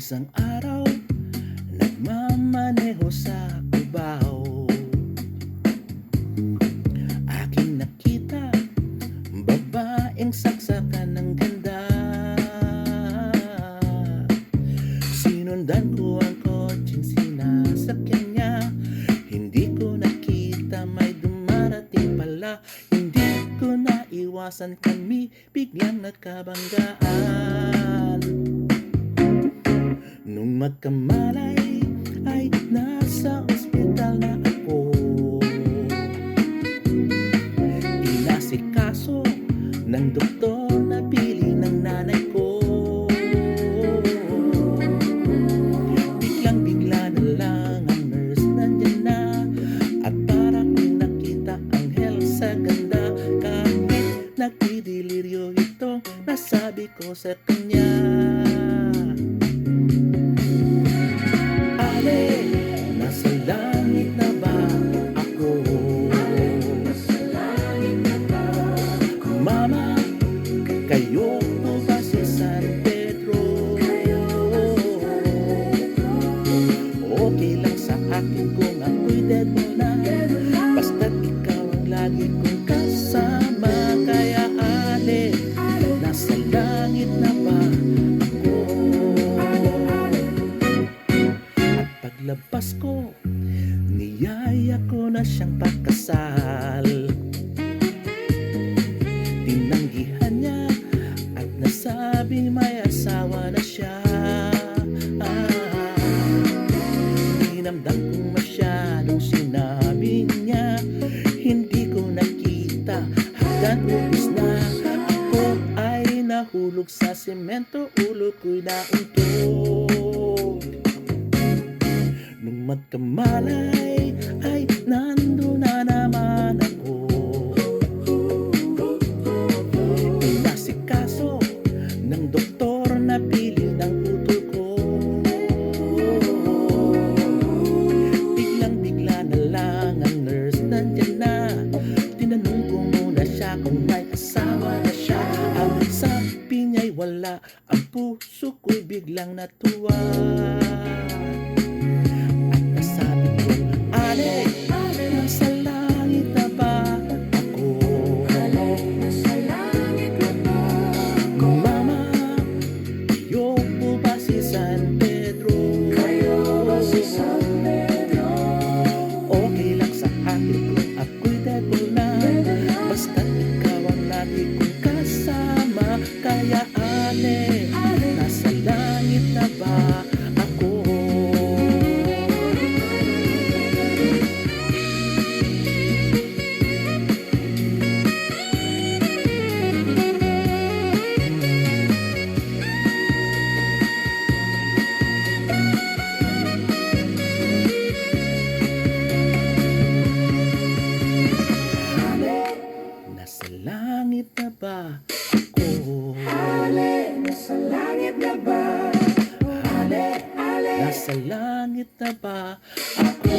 Isang araw, nagmamaneho sa Cubao. Aking nakita, babaeng saksakan ng ganda. Sinundan ko ang kotseng sinasakyan niya. Hindi ko nakita may dumarating pala. Hindi ko naiwasan, kami biglang nagkabanggaan. Nung magkamalay ay nasa ospital na ako. Inasikaso ng doktor na pili ng nanay ko. Biglang-bigla na lang ang nurse nandyan na. At para kong nakita anghel sa ganda. Kahit nagdidiliryo itong nasabi ko sa kanya. Nasa langit na ba ako? Mama, kayo po ba si San Pedro? Okay lang sa akin kung ako'y dead mo na. Basta't ikaw ang lagi kong kasama. Kaya ale, nasa langit na ba ako? Paglabas ko, niyaya ko na siyang pakasal. Tinanggihan niya at nasabing may asawa na siya. Dinamdam kong masyadong sinabi niya. Hindi ko nakita hanggang ubos na. Ako ay nahulog sa semento, ulo ko'y nauntog. Nung magkamalay ay nandun na naman ako. Inasikaso ng doktor na pili ng utol ko. Biglang-bigla na lang ang nurse nandyan na. Tinanong ko muna siya kung may asawa na siya. Ang sabi niya'y wala, ang puso ko'y biglang natuwa. Nasa langit na ba ako? Nasa langit na ba ako? Mama, kayo po ba si San Pedro? Kayo ba si San Pedro? Okay lang sa akin kung ako'y dead na. Basta't ikaw ang lagi kong kasama. Kaya ane, nasa langit na ba ako? Nasa langit na ba ako? Ale, nasa langit na ba? Ale, ale, nasa langit na ba ako?